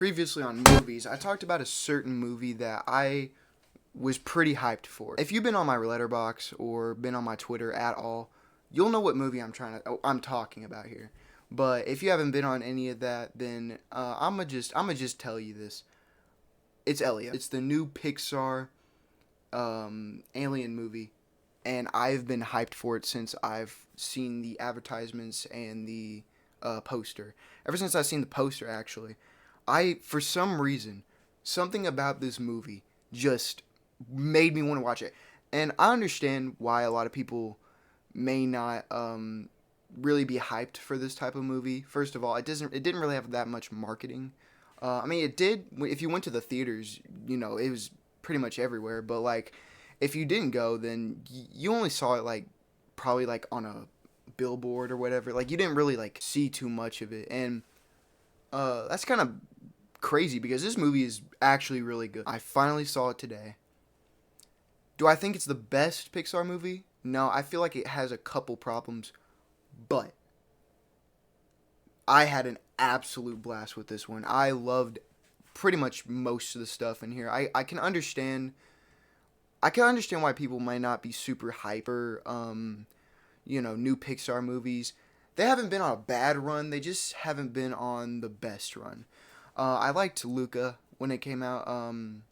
Previously on movies, I talked about a certain movie that I was pretty hyped for. If you've been on my Letterboxd or been on my Twitter at all, you'll know what movie I'm talking about here. But if you haven't been on any of that, then I'm gonna just tell you this. It's Elio. It's the new Pixar alien movie, and I've been hyped for it since I've seen the advertisements and the poster. Ever since I've seen the poster, actually, for some reason, something about this movie just made me want to watch it. And I understand why a lot of people may not really be hyped for this type of movie. First of all, it didn't really have that much marketing. I mean, it did. If you went to the theaters, it was pretty much everywhere. But like, if you didn't go, then you only saw it like probably like on a billboard or whatever. Like, you didn't really like see too much of it, and that's kind of crazy because this movie is actually really good. I finally saw it today. Do I think it's the best Pixar movie? No, I feel like it has a couple problems, but I had an absolute blast with this one. I loved pretty much most of the stuff in here. I can understand why people might not be super hyper new Pixar movies. They haven't been on a bad run. They just haven't been on the best run. I liked Luca when it came out, and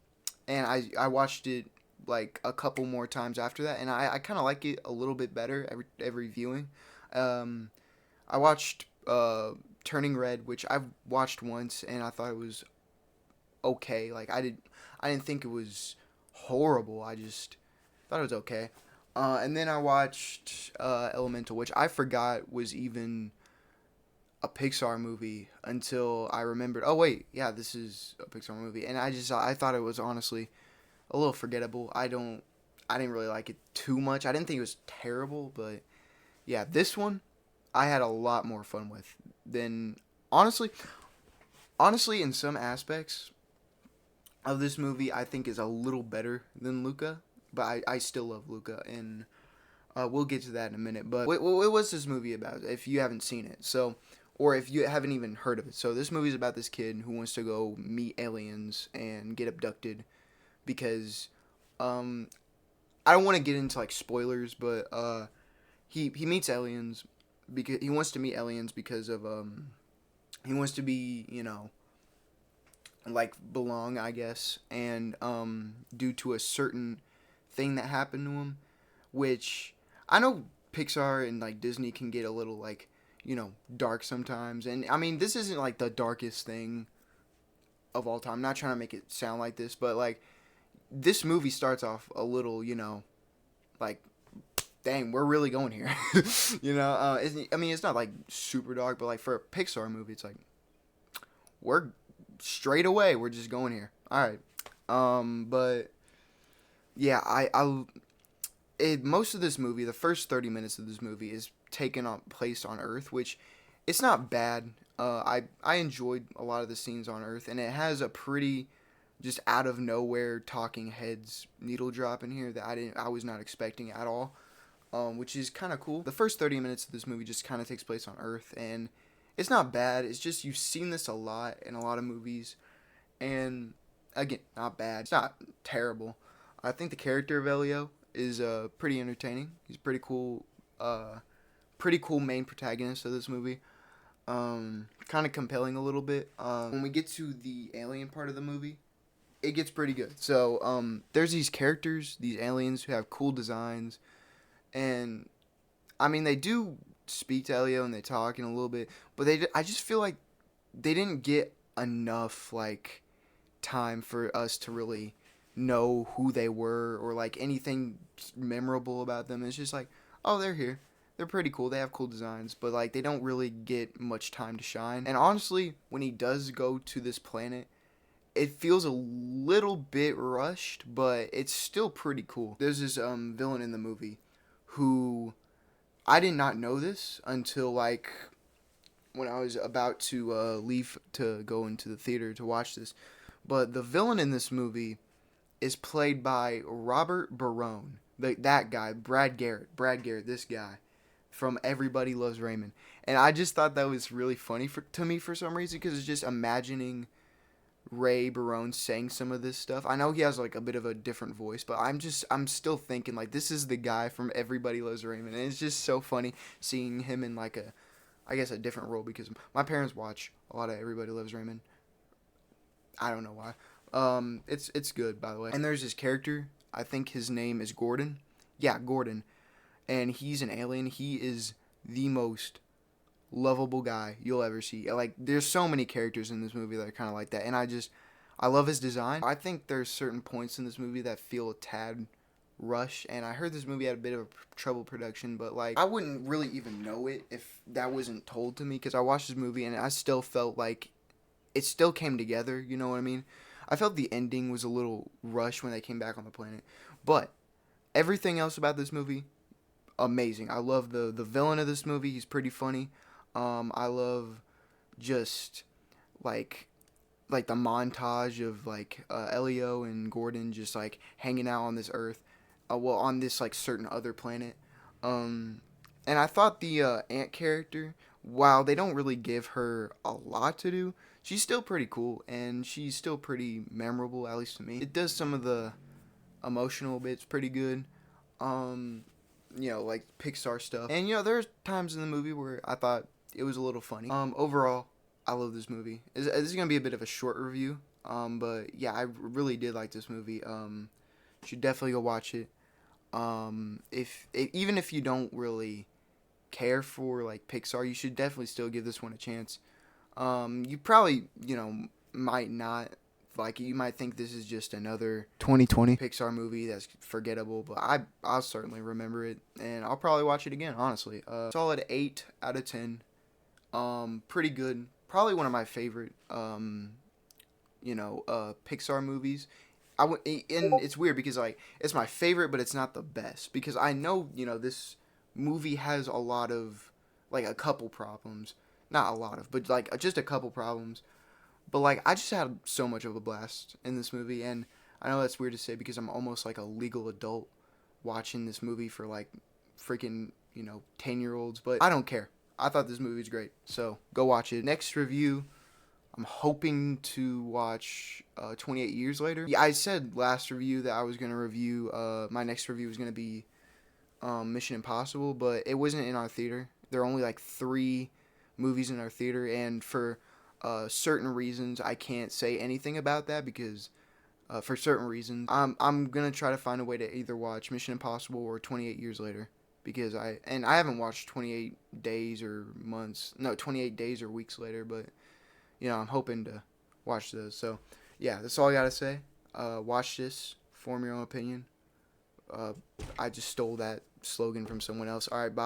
I watched it like a couple more times after that, and I kind of like it a little bit better every viewing. I watched Turning Red, which I've watched once, and I thought it was okay. Like, I didn't think it was horrible. I just thought it was okay. And then I watched Elemental, which I forgot was even a Pixar movie until I remembered. Oh wait, yeah, this is a Pixar movie, and I thought it was honestly a little forgettable. I didn't really like it too much. I didn't think it was terrible, but yeah, this one I had a lot more fun with than honestly. Honestly, in some aspects of this movie, I think is a little better than Luca, but I still love Luca, and we'll get to that in a minute. But what was this movie about? If you haven't seen it, or if you haven't even heard of it, so this movie is about this kid who wants to go meet aliens and get abducted because I don't want to get into like spoilers, but he meets aliens because he wants to meet aliens because of he wants to be like belong, I guess, and due to a certain thing that happened to him, which I know Pixar and like Disney can get a little like dark sometimes, and I mean, this isn't like the darkest thing of all time. I'm not trying to make it sound like this, but like, this movie starts off a little like, dang, we're really going here. I mean, it's not like super dark, but like for a Pixar movie, it's like we're straight away, we're just going here. All right. But yeah, most of this movie, the first 30 minutes of this movie is taken on place on Earth, which it's not bad. I enjoyed a lot of the scenes on Earth, and it has a pretty just out of nowhere talking heads needle drop in here that I was not expecting at all. Which is kind of cool. The first 30 minutes of this movie just kind of takes place on Earth, and it's not bad. It's just you've seen this a lot in a lot of movies, and again, not bad. It's not terrible. I think the character of Elio is pretty entertaining. He's pretty cool main protagonist of this movie. Kind of compelling a little bit. When we get to the alien part of the movie, it gets pretty good. So there's these characters, these aliens who have cool designs, and I mean, they do speak to Elio and they talk in a little bit, but I just feel like they didn't get enough like time for us to really know who they were or like anything memorable about them. It's just like, oh, they're here. They're pretty cool. They have cool designs, but like they don't really get much time to shine. And honestly, when he does go to this planet, it feels a little bit rushed, but it's still pretty cool. There's this villain in the movie who I did not know this until like when I was about to leave to go into the theater to watch this. But the villain in this movie is played by Robert Barone. That guy, Brad Garrett, this guy from Everybody Loves Raymond. And I just thought that was really funny to me for some reason, because it's just imagining Ray Barone saying some of this stuff. I know he has like a bit of a different voice, but I'm still thinking like this is the guy from Everybody Loves Raymond, and it's just so funny seeing him in like a, I guess, a different role because my parents watch a lot of Everybody Loves Raymond. I don't know why. It's good, by the way. And there's this character. I think his name is Gordon. Yeah, Gordon. And he's an alien. He is the most lovable guy you'll ever see. Like, there's so many characters in this movie that are kind of like that. And I love his design. I think there's certain points in this movie that feel a tad rush. And I heard this movie had a bit of a trouble production. But, like, I wouldn't really even know it if that wasn't told to me. Because I watched this movie and I still felt like it still came together, you know what I mean? I felt the ending was a little rushed when they came back on the planet. But everything else about this movie, amazing. I love the villain of this movie. He's pretty funny. I love just like the montage of like Elio and Gordon just like hanging out on this Earth, on this like certain other planet. And I thought the Ant character, while they don't really give her a lot to do, she's still pretty cool and she's still pretty memorable, at least to me. It does some of the emotional bits pretty good. Like Pixar stuff. And there's times in the movie where I thought it was a little funny. Overall, I love this movie. This is gonna be a bit of a short review. But yeah, I really did like this movie. Should definitely go watch it. Even if you don't really care for like Pixar, you should definitely still give this one a chance. You probably, might not. Like, you might think this is just another 2020 Pixar movie that's forgettable, but I'll certainly remember it, and I'll probably watch it again, honestly. Solid 8 out of 10. Pretty good. Probably one of my favorite, Pixar movies. And it's weird because, like, it's my favorite, but it's not the best. Because I know, this movie has a lot of, like, a couple problems. Not a lot of, but, like, just a couple problems. But, like, I just had so much of a blast in this movie, and I know that's weird to say because I'm almost like a legal adult watching this movie for, like, freaking, 10-year-olds, but I don't care. I thought this movie was great, so go watch it. Next review, I'm hoping to watch 28 Years Later. Yeah, I said last review that I was going to review, my next review was going to be Mission Impossible, but it wasn't in our theater. There are only, like, 3 movies in our theater, and for certain reasons I can't say anything about that because for certain reasons I'm gonna try to find a way to either watch Mission Impossible or 28 Years Later because I haven't watched 28 Days or 28 Days or Weeks Later, but I'm hoping to watch those. So yeah, that's all I gotta say. Watch this, form your own opinion. I just stole that slogan from someone else. All right, bye.